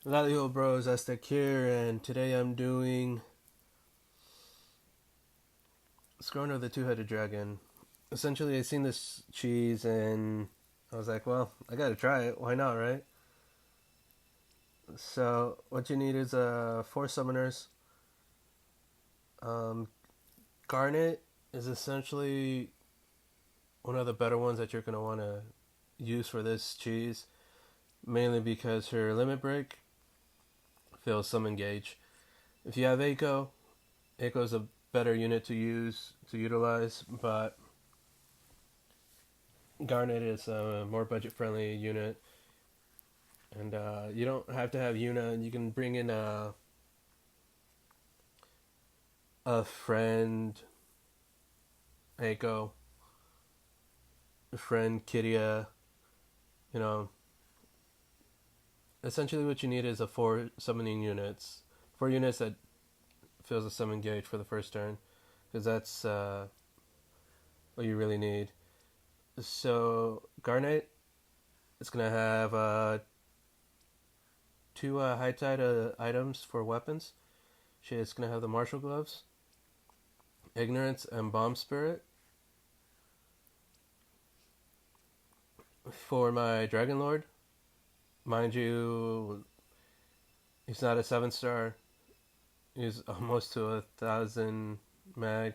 Valio Bros, Aztec here, and today I'm doing Scorn of the Two-Headed Dragon. Essentially, I seen this cheese and I was like, well, I gotta try it. Why not, right? So, what you need is 4 summoners. Um, Garnet is essentially one of the better ones that you're gonna want to use for this cheese, mainly because her limit break fills summon gauge. If you have Echo is a better unit to utilize, but Garnet is a more budget-friendly unit, and you don't have to have Yuna. You can bring in a friend, Echo, a friend, Kyria. You know, essentially what you need is a 4 summoning units, 4 units that fills a summon gauge for the first turn, because that's what you really need. So Garnet is gonna have 2 high tide items for weapons. She's gonna have the martial gloves, ignorance, and bomb spirit. For my Dragonlord, mind you, he's not a 7-star. He's almost to 1,000 mag.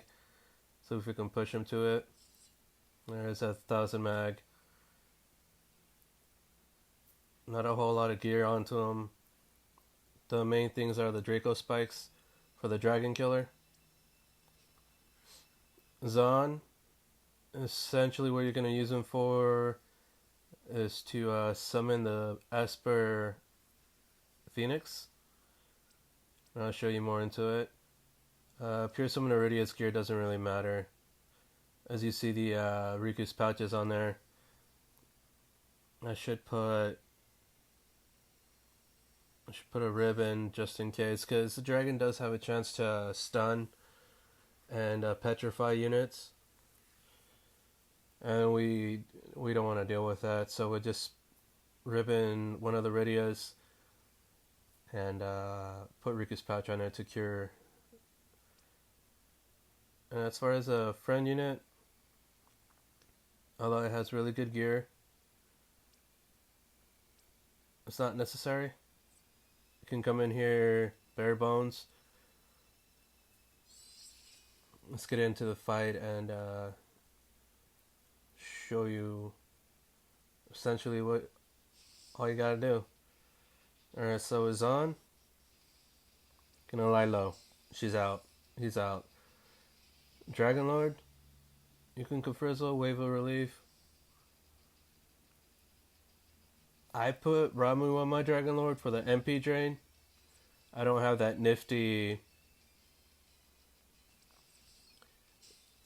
So if we can push him to it, there's 1,000 mag. Not a whole lot of gear onto him. The main things are the Draco spikes for the Dragon Killer. Zon, essentially what you're going to use him for is to summon the Esper Phoenix. And I'll show you more into it. Pure Summoner Rydia's gear doesn't really matter. As you see the Riku's pouches on there. I should put a ribbon just in case, because the dragon does have a chance to stun and petrify units, and we don't want to deal with that, so we'll just ribbon one of the Rydias and put Riku's pouch on it to cure. And as far as a friend unit, although it has really good gear, it's not necessary. You can come in here bare bones. Let's get into the fight and show you essentially what all you gotta do. Alright, so it's on. Gonna lie low. She's out. He's out. Dragonlord, you can kafrizzle, wave of relief. I put Ramu on my Dragonlord for the MP drain. I don't have that nifty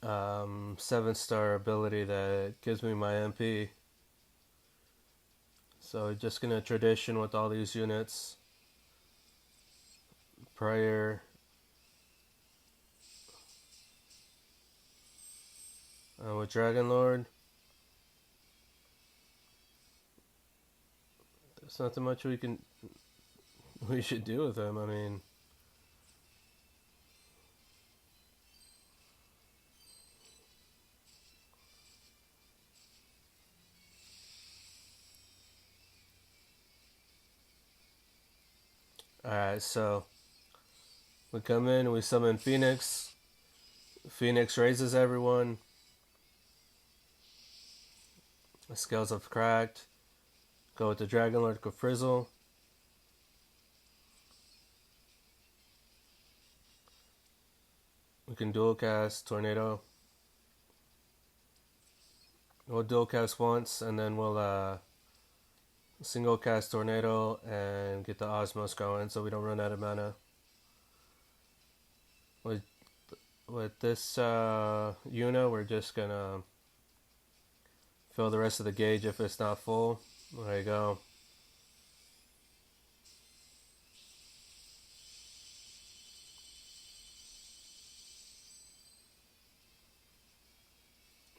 7-star ability that gives me my MP. So just gonna tradition with all these units. Prayer. With Dragonlord, there's nothing much we should do with him. I mean, alright, so we come in, we summon Phoenix. Phoenix raises everyone. The scales have cracked. Go with the Dragonlord kafrizzle. We can dual cast Tornado. We'll dual cast once, and then we'll single cast Tornado and get the Osmos going so we don't run out of mana. With this Yuna, we're just gonna fill the rest of the gauge if it's not full. There you go.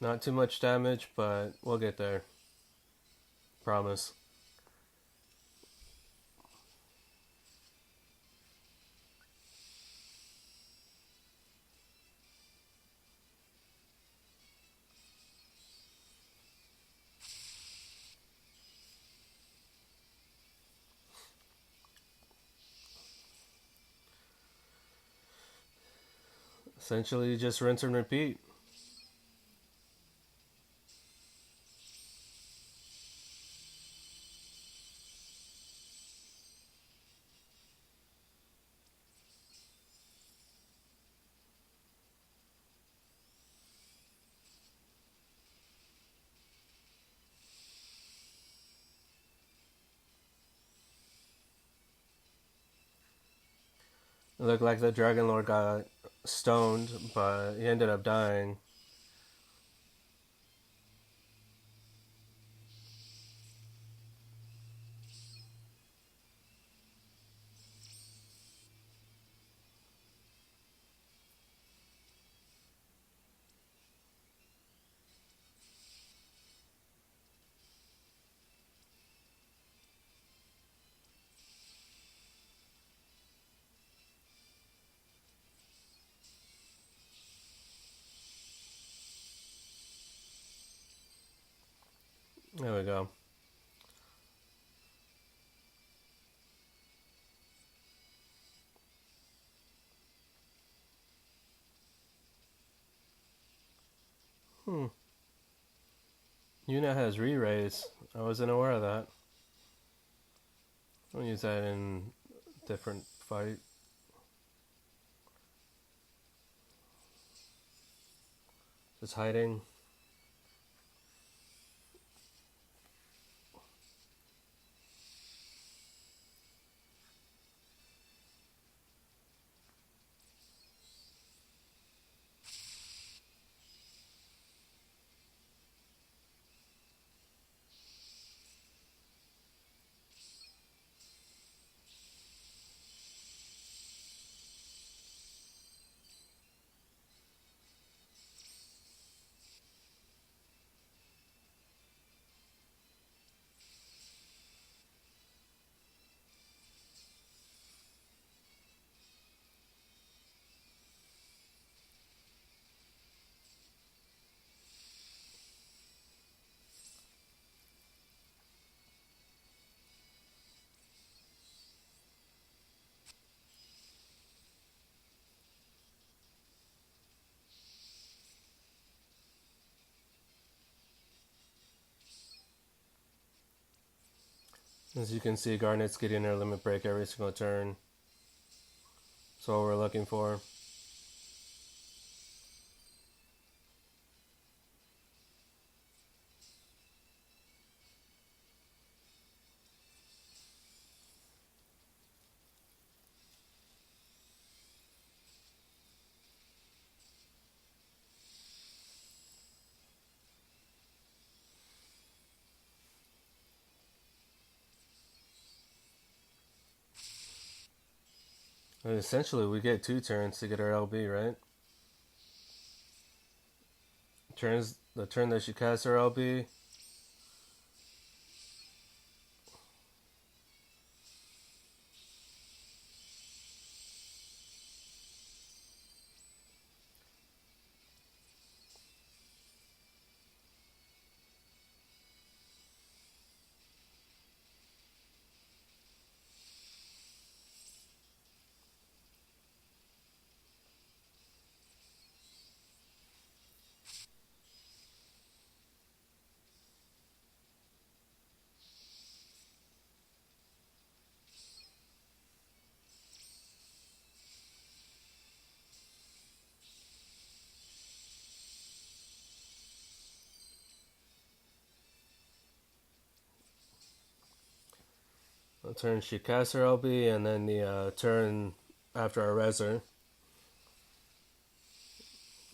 Not too much damage, but we'll get there. Promise. Essentially, just rinse and repeat. It looked like the Dragonlord got stoned, but he ended up dying. There we go. Yuna has re-raise. I wasn't aware of that. I'll use that in different fight. Just hiding. As you can see, Garnet's getting her limit break every single turn. That's what we're looking for. And essentially, we get 2 turns to get our LB, right? The turn that she casts her LB. The turn she casts her LB, and then the turn after I res her.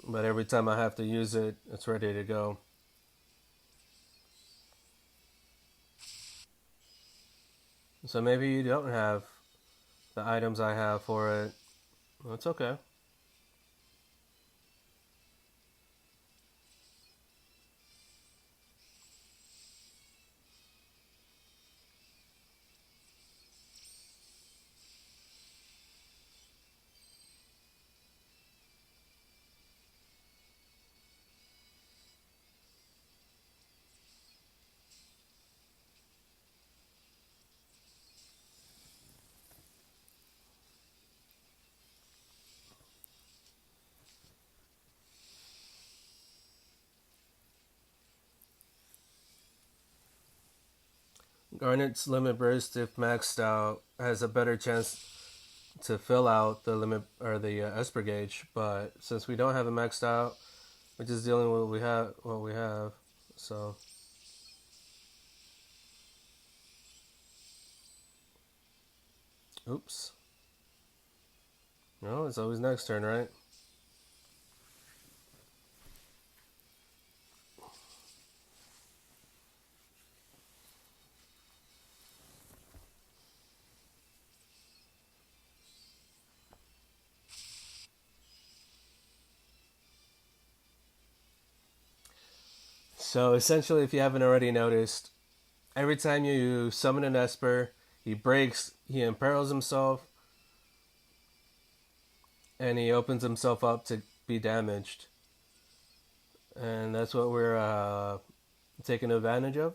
But every time I have to use it, it's ready to go. So maybe you don't have the items I have for it. That's okay. Garnet's limit burst, if maxed out, has a better chance to fill out the limit or the Esper gauge. But since we don't have it maxed out, we're just dealing with what we have. So. Oops. No, it's always next turn, right? So essentially, if you haven't already noticed, every time you summon an Esper, he imperils himself, and he opens himself up to be damaged. And that's what we're taking advantage of.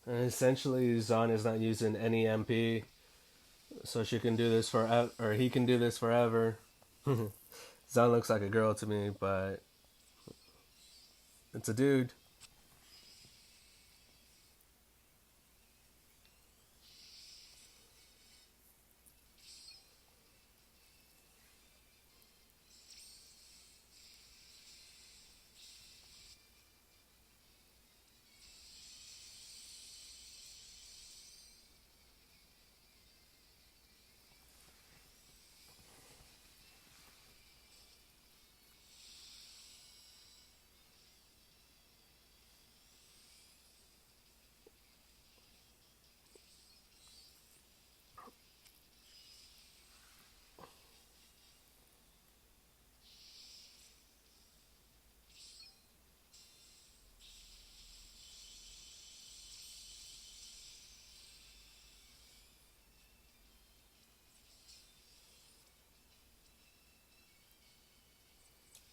And essentially, Zahn is not using any MP, so she can do this forever, or he can do this forever. Zahn looks like a girl to me, but it's a dude.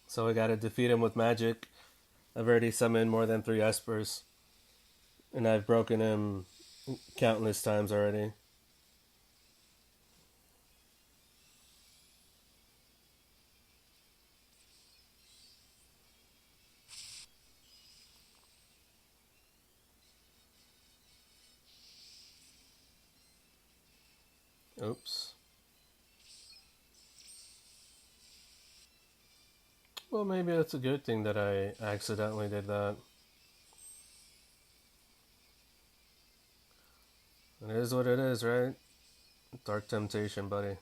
So we gotta defeat him with magic. I've already summoned more than 3 Espers, and I've broken him countless times already. Oops. Well, maybe that's a good thing that I accidentally did that. It is what it is, right? Dark temptation, buddy.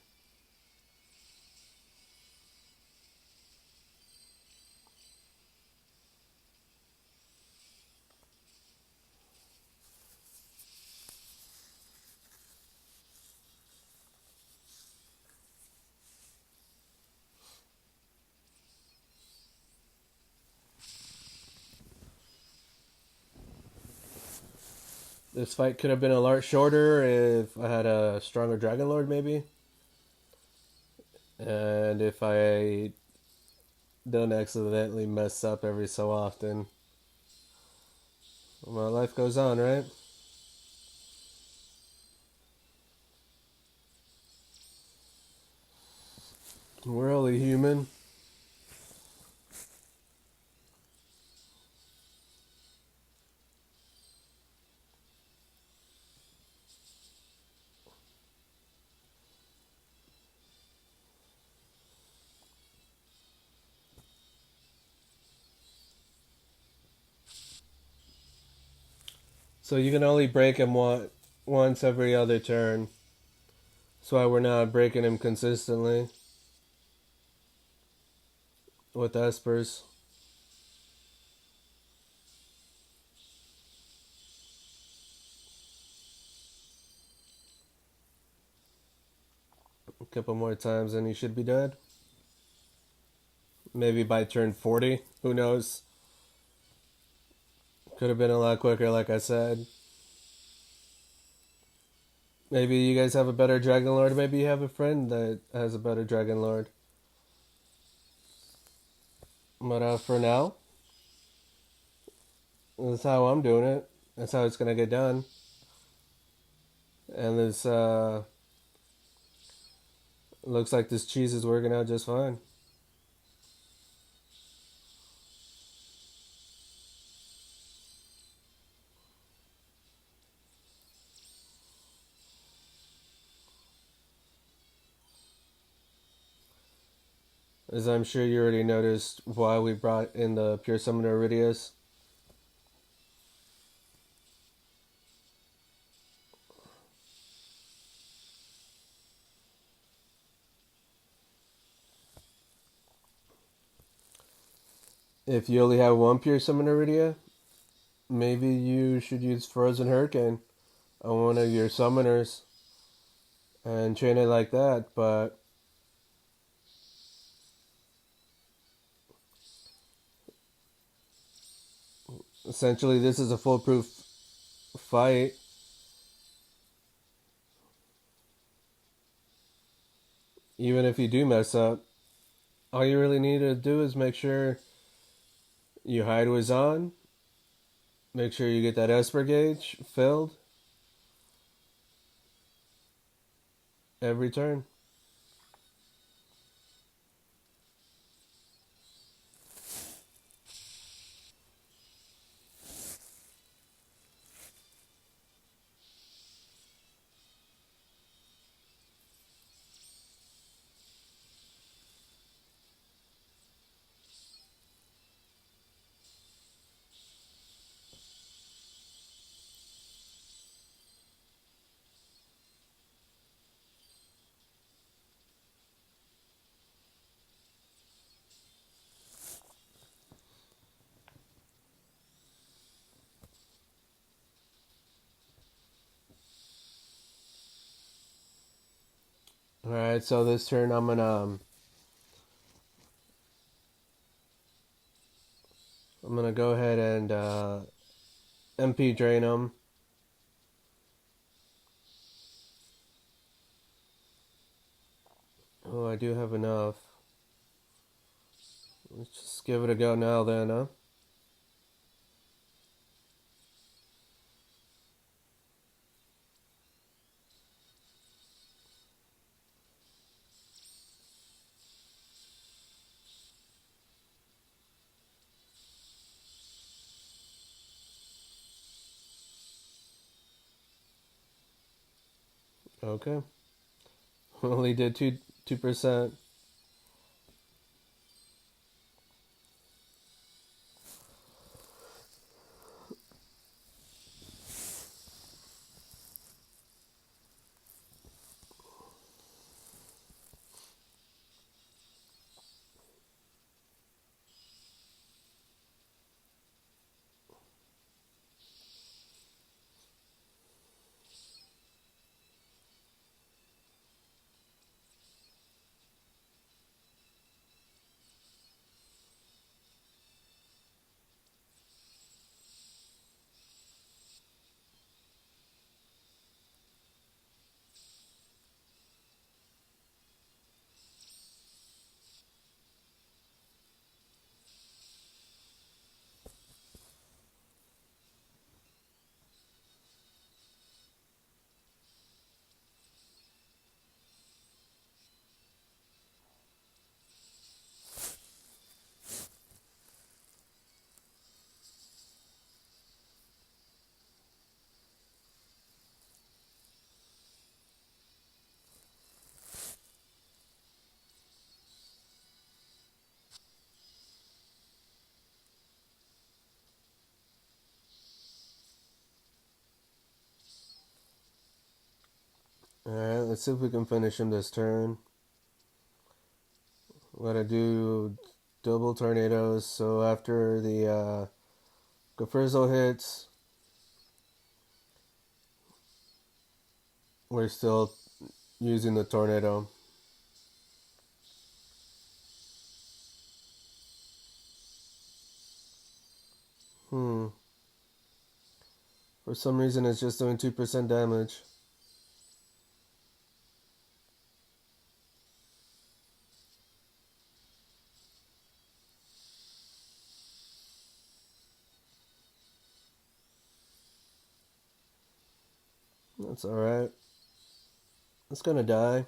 This fight could have been a lot shorter if I had a stronger Dragonlord, maybe. And if I don't accidentally mess up every so often. Well, life goes on, right? We're only human. So you can only break him once every other turn. That's why we're not breaking him consistently with Espers. A couple more times and he should be dead. Maybe by turn 40. Who knows? Could have been a lot quicker, like I said. Maybe you guys have a better Dragonlord. Maybe you have a friend that has a better Dragonlord. But for now, that's how I'm doing it. That's how it's gonna get done. And this looks like this cheese is working out just fine. As I'm sure you already noticed why we brought in the pure Summoner Rydias. If you only have one pure Summoner Rydia, maybe you should use Frozen Hurricane on one of your summoners and train it like that, but essentially this is a foolproof fight. Even if you do mess up, all you really need to do is make sure you hide what's on, make sure you get that Esper gauge filled every turn. Alright, so this turn I'm gonna go ahead and MP drain them. Oh, I do have enough. Let's just give it a go now then, huh? Okay. Only did 2%. Alright, let's see if we can finish him this turn. We're gonna do double tornadoes, so after the kafrizzle hits, we're still using the tornado. For some reason it's just doing 2% damage. That's alright. It's gonna die.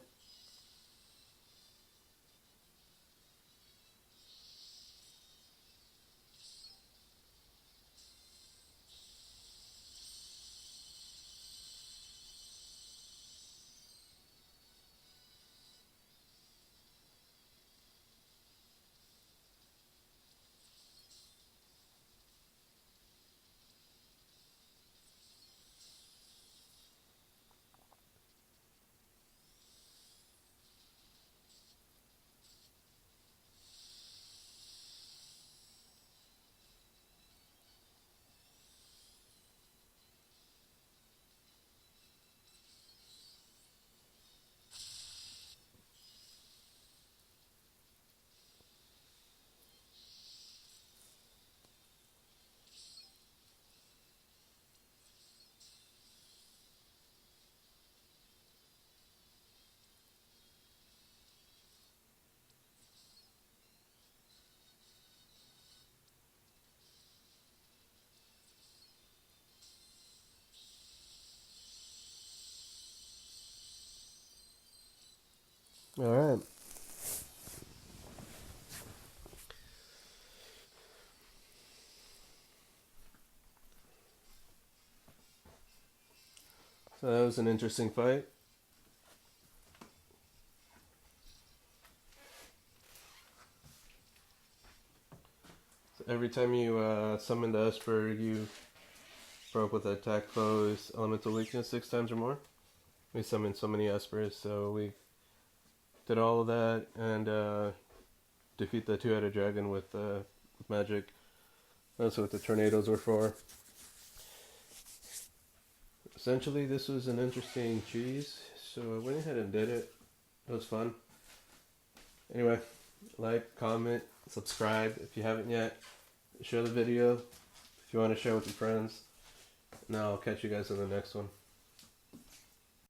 Alright. So that was an interesting fight. So every time you summon the Esper, you broke with attack foes elemental weakness 6 times or more. We summoned so many Espers, so we did all of that and defeat the 2-headed dragon with magic. That's what the tornadoes were for. Essentially, this was an interesting Cheeeese, so I went ahead and did it. It was fun. Anyway, like, comment, subscribe if you haven't yet. Share the video if you want to share with your friends. Now I'll catch you guys in the next one.